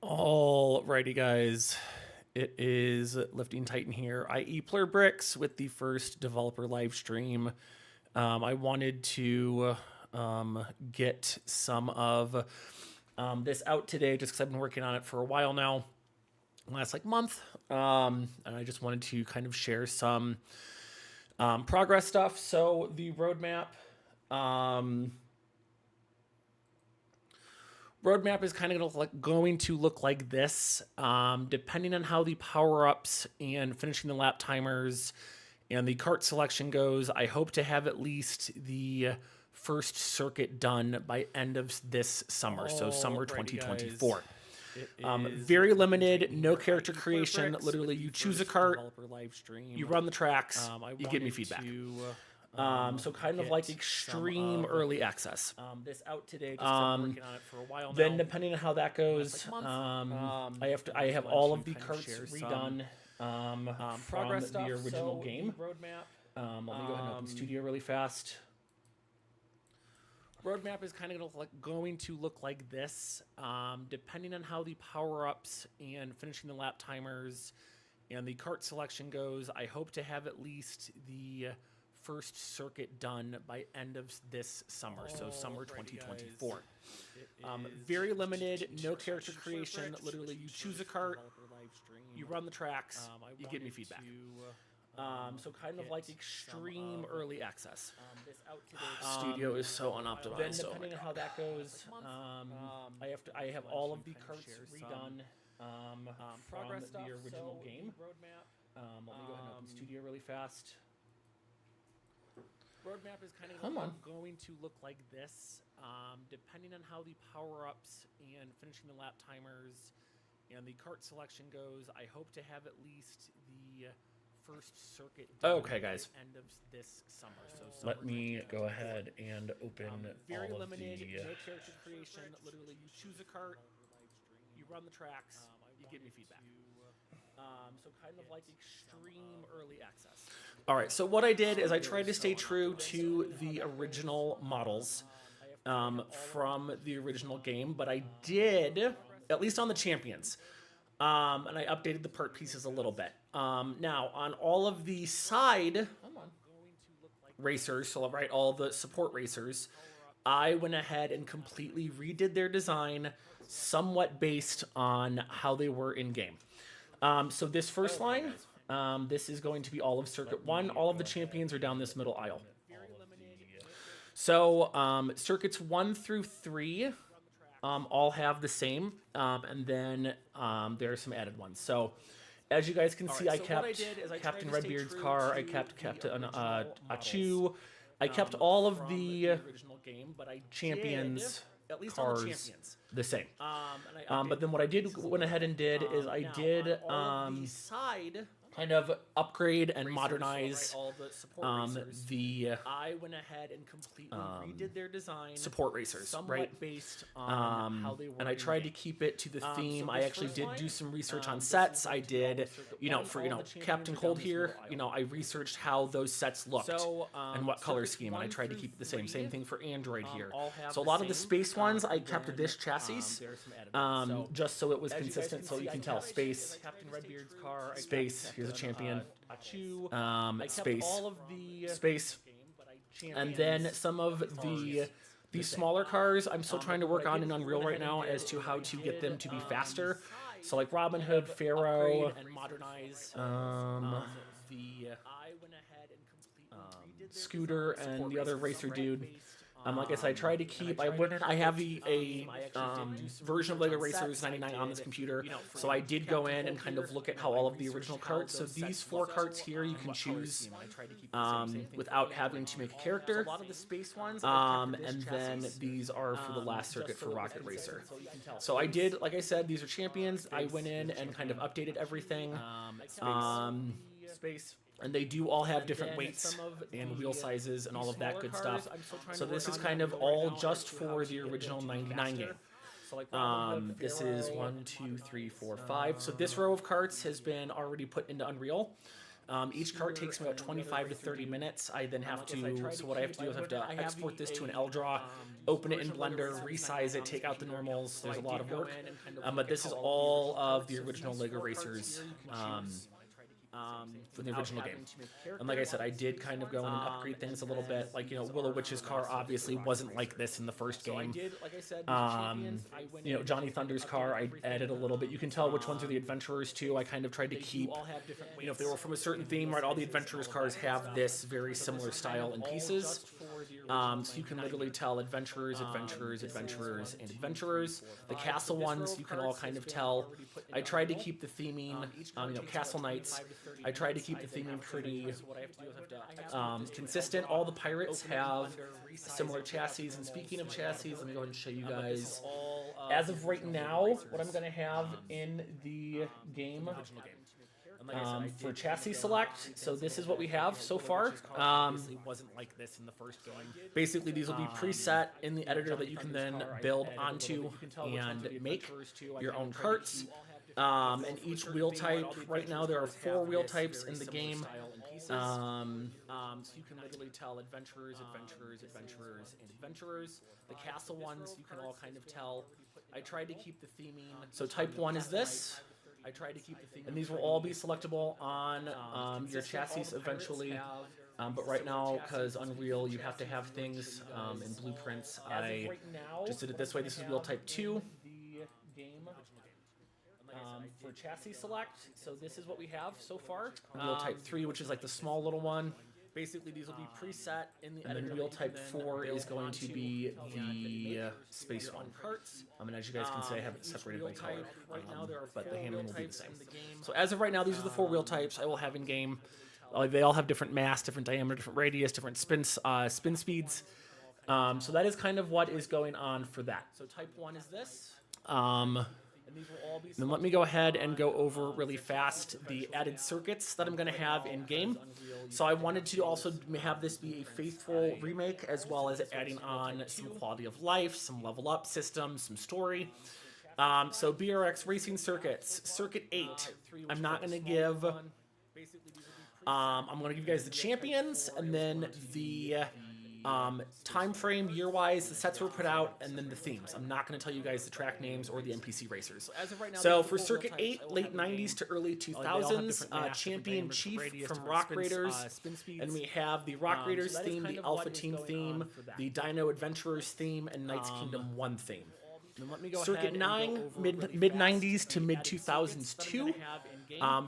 Alrighty, guys. It is Lifting Titan here, i.e. BRX, with the first developer live stream. I wanted to get some of this out today just because I've been working on it for a while now, last month, and I just wanted to kind of share some progress stuff. So the roadmap. Roadmap is kind of going to look like this, depending on how the power-ups and finishing the lap timers and the kart selection goes. I hope to have at least the first circuit done by end of this summer, so summer 2024. Very limited, no character creation. Literally, you choose a kart, you run the tracks, you give me feedback. So kind of like extreme early access. This out today. Just I'm working on it for a while now. Then depending on how that goes, I have all of the carts redone from the original game. Let me go ahead and open Studio really fast. Roadmap is kind of going to look like this, depending on how the power-ups and finishing the lap timers and the kart selection goes. I hope to have at least the first circuit done by end of this summer, so summer 2024. Very limited, no character creation. Literally, you choose a kart, you run the tracks, you give me feedback. So kind of like extreme early access. Studio is so unoptimized. Then depending on how that goes, I have all of the carts redone from the original game. Let me go ahead and open Studio really fast. Roadmap is kind of going to look like this, depending on how the power-ups and finishing the lap timers and the kart selection goes. I hope to have at least the first circuit done by end of this summer. So let me go ahead and open very all limited, no character creation. Literally, you choose a kart, you run the tracks, you give me feedback. So kind of like extreme early access. All right, so what I did is I tried to stay true to the original models from the original game, but I did, at least on the champions, and I updated the part pieces a little bit. Now, on all of the side racers, so all the support racers, I went ahead and completely redid their design, somewhat based on how they were in-game. So this first line, this is going to be all of Circuit 1. All of the champions are down this middle aisle. So Circuits 1 through 3 all have the same, and then there are some added ones. So as you guys can see, I kept Captain Redbeard's car, I kept Captain Achu, I kept all of the champions cars the same. But then what I went ahead and did is I did kind of upgrade and modernize the I went ahead and completely redid their design, support racers, right? Based on how they were, and I tried to keep it to the theme. I actually did do some research on sets. I did, for Captain Cold here, I researched how those sets looked and what color scheme, and I tried to keep it the same. Same thing for Android here. So a lot of the space ones, I kept this chassis, just so it was consistent. So you can tell space, Captain Redbeard's car, space. Here's a champion. Space. And then some of the smaller cars, I'm still trying to work on in Unreal right now as to how to get them to be faster. So like Robin Hood, Pharaoh, and modernize Scooter, and the other racer dude. Like I said, I tried to keep. I have a version of LEGO Racers 99 on this computer, so I did go in and kind of look at how all of the original carts. So these 4 carts here you can choose without having to make a character. A lot of the space ones, and then these are for the last circuit for Rocket Racer. So I did, like I said, these are champions. I went in and kind of updated everything. And they do all have different weights and wheel sizes and all of that good stuff. So this is kind of all just for the original 99 game. This is 1, 2, 3, 4, 5. So this row of carts has been already put into Unreal. Each cart takes me about 25 to 30 minutes. I then have to, so what I have to do is I have to export this to an L-Draw, open it in Blender, resize it, take out the normals. There's a lot of work, but this is all of the original LEGO Racers from the original game. And like I said, I did kind of go in and upgrade things a little bit. Like, Willow Witch's car obviously wasn't like this in the first game. Johnny Thunder's car, I added a little bit. You can tell which ones are the adventurers too. I kind of tried to keep, if they were from a certain theme, right, all the adventurers cars have this very similar style and pieces. So you can literally tell adventurers, adventurers, adventurers, and adventurers. The castle ones, you can all kind of tell. I tried to keep the theming, castle knights. I tried to keep the theming pretty consistent. All the pirates have similar chassis. And speaking of chassis, let me go ahead and show you guys. As of right now, what I'm going to have in the game for chassis select. So this is what we have so far. It wasn't like this in the first game. Basically, these will be preset in the editor that you can then build onto and make your own carts. And each wheel type, right now there are 4 wheel types in the game. So you can literally tell adventurers, adventurers, adventurers, and adventurers. The castle ones, you can all kind of tell. I tried to keep the theming. So type 1 is this. I tried to keep the theme, and these will all be selectable on your chassis eventually. But right now, because Unreal, you have to have things in blueprints. I just did it this way. This is wheel type 2. For chassis select, so this is what we have so far. Wheel type 3, which is like the small little one. Basically, these will be preset in the editor. And then wheel type 4 is going to be the space one. And as you guys can see, I have it separated by color. But the handling will be the same. So as of right now, these are the 4 wheel types I will have in game. They all have different mass, different diameter, different radius, different spin speeds. So that is kind of what is going on for that. So type 1 is this. Then let me go ahead and go over really fast the added circuits that I'm going to have in game. So I wanted to also have this be a faithful remake, as well as adding on some quality of life, some level up systems, some story. So BRX racing circuits, circuit 8. I'm not going to give. I'm going to give you guys the champions, and then the time frame, year-wise, the sets were put out, and then the themes. I'm not going to tell you guys the track names or the NPC racers. So for Circuit 8, late 90s to early 2000s, Champion Chief from Rock Raiders, and we have the Rock Raiders theme, the Alpha Team theme, the Dino Adventurers theme, and Knights Kingdom 1 theme. Circuit 9, mid-90s to mid-2002.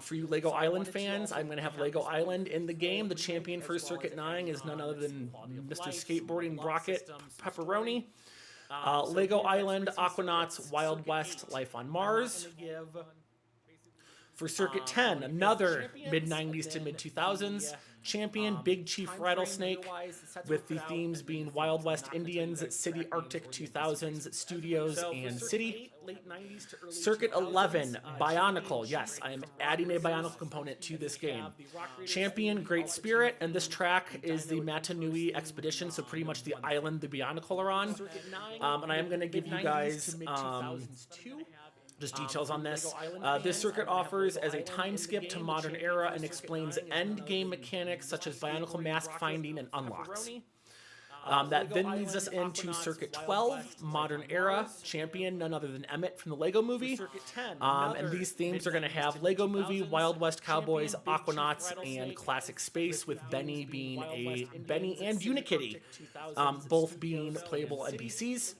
For you LEGO Island fans, I'm going to have LEGO Island in the game. The champion for Circuit 9 is none other than Mr. Skateboarding Rocket Pepperoni. LEGO Island, Aquanauts, Wild West, Life on Mars. For Circuit 10, another mid-90s to mid-2000s. Champion, Big Chief Rattlesnake, with the themes being Wild West Indians, City Arctic 2000s, Studios, and City. Circuit 11, Bionicle. Yes, I am adding a Bionicle component to this game. Champion, Great Spirit, and this track is the Matanui Expedition, so pretty much the island the Bionicle are on. And I am going to give you guys just details on this. This circuit offers as a time skip to modern era and explains end game mechanics such as Bionicle mask finding and unlocks. That then leads us into Circuit 12, Modern Era, champion, none other than Emmett from the Lego Movie. And these themes are going to have Lego Movie, Wild West Cowboys, Aquanauts, and Classic Space, with Benny being Benny and Unikitty, both being playable NPCs.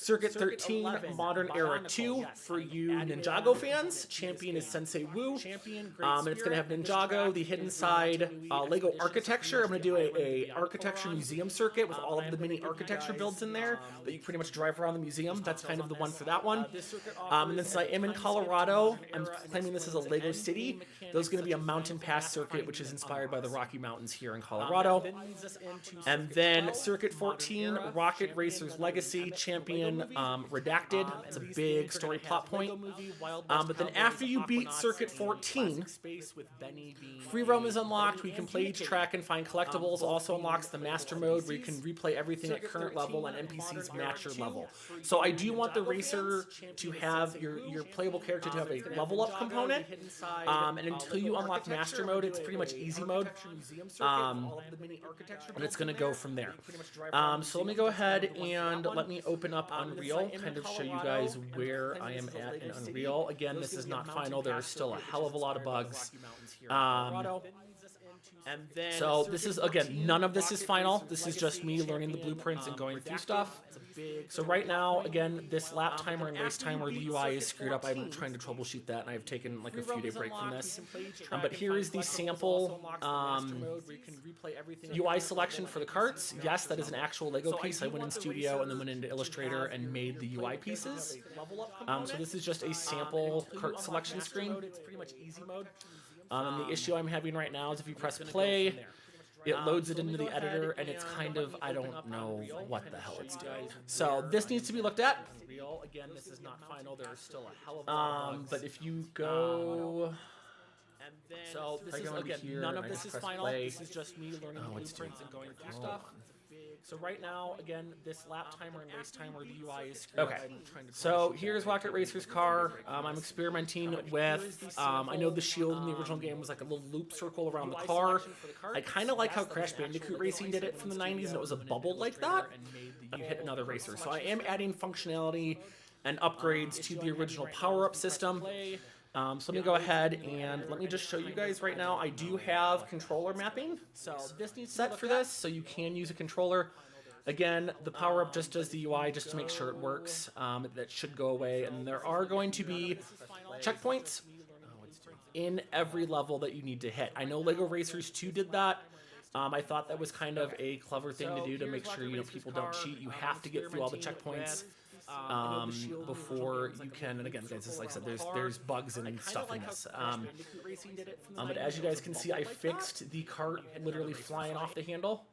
Circuit 13, Modern Era 2, for you Ninjago fans. Champion is Sensei Wu. And it's going to have Ninjago, the Hidden Side, Lego Architecture. I'm going to do a architecture museum circuit with all of the mini architecture builds in there that you pretty much drive around the museum. That's kind of the one for that one. And then since I am in Colorado, I'm claiming this is a Lego City. There's going to be a mountain pass circuit, which is inspired by the Rocky Mountains here in Colorado. And then Circuit 14, Rocket Racers Legacy, Champion, in Redacted. It's a big story plot point. But then after you beat Circuit 14, free roam is unlocked. We can play each track and find collectibles. Also unlocks the master mode where you can replay everything at current level and NPCs match your level. So I do want the racer to have your playable character to have a level up component. And until you unlock master mode, it's pretty much easy mode. And it's going to go from there. So let me go ahead and let me open up Unreal, kind of show you guys where I am at in Unreal. Again, this is not final. There are still a hell of a lot of bugs. So this is, again, none of this is final. This is just me learning the blueprints and going through stuff. So right now, again, this lap timer and race timer, the UI is screwed up. I'm trying to troubleshoot that, and I've taken like a few day break from this. But here is the sample UI selection for the carts. Yes, that is an actual Lego piece. I went in Studio and then went into Illustrator and made the UI pieces. So this is just a sample cart selection screen. It's pretty much easy mode. And the issue I'm having right now is if you press play, it loads it into the editor, and it's kind of, I don't know what the hell it's doing. So this needs to be looked at. Again, this is not final. There are still a hell of a lot of bugs. But if you go... So this is, again, none of this is final. This is just me learning the blueprints and going through stuff. So right now, again, this lap timer and race timer, the UI is screwed. Okay, so here's Rocket Racer's car. I'm experimenting with, I know the shield in the original game was like a little loop circle around the car. I kind of like how Crash Bandicoot Racing did it from the 90s, and it was a bubble like that. You hit another racer. So I am adding functionality and upgrades to the original power-up system. So let me go ahead and let me just show you guys right now. I do have controller mapping, so this needs set for this, so you can use a controller. Again, the power-up just does the UI just to make sure it works. That should go away, and there are going to be checkpoints in every level that you need to hit. I know LEGO Racers 2 did that. I thought that was kind of a clever thing to do to make sure people don't cheat. You have to get through all the checkpoints before you can, and again, guys, just like I said, there's bugs and stuff in this. But as you guys can see, I fixed the cart literally flying off the handle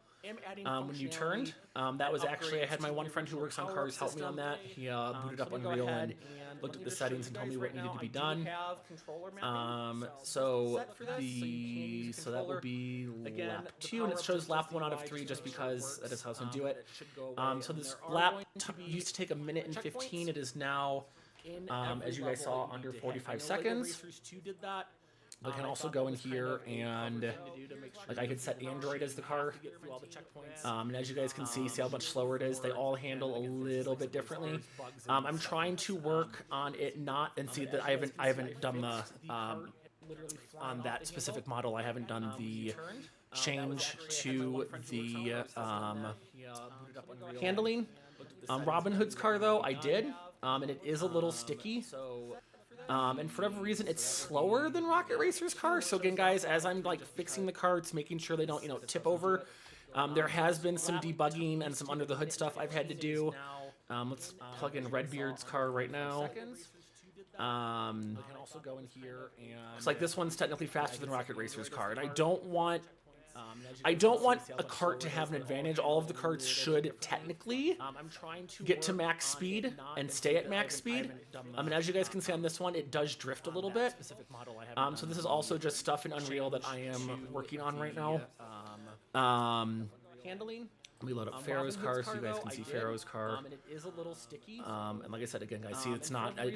when you turned. That was actually, I had my one friend who works on cars help me on that. He booted up Unreal and looked at the settings and told me what needed to be done. So that will be lap 2, and it shows lap 1 out of 3 just because that is how it's going to do it. So this lap used to take 1 minute and 15. It is now, as you guys saw, under 45 seconds. I can also go in here and like I could set Android as the car. And as you guys can see how much slower it is. They all handle a little bit differently. I'm trying to work on it and see that I haven't done the on that specific model. I haven't done the change to the handling. Robin Hood's car though I did, and it is a little sticky. And for whatever reason, it's slower than Rocket Racer's car. So again, guys, as I'm like fixing the carts, making sure they don't, tip over, there has been some debugging and some under the hood stuff I've had to do. Let's plug in Redbeard's car right now. We can also go in here and it's like this one's technically faster than Rocket Racer's car, and I don't want a cart to have an advantage. All of the carts should technically get to max speed and stay at max speed. And as you guys can see on this one, it does drift a little bit. So this is also just stuff in Unreal that I am working on right now. Handling. Let me load up Pharaoh's car so you guys can see Pharaoh's car. And it is a little sticky. And like I said again, guys, see it's not. I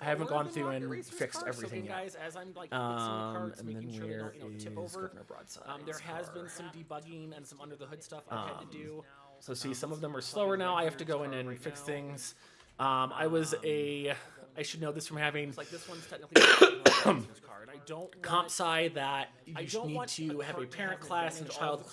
haven't gone through and fixed everything yet. And then where is Governor Broadside? There has been some debugging and some under the hood stuff I've had to do. So see, some of them are slower now. I have to go in and fix things. I should know this from having like this one's technically comp sci that you need to have a parent class and child class.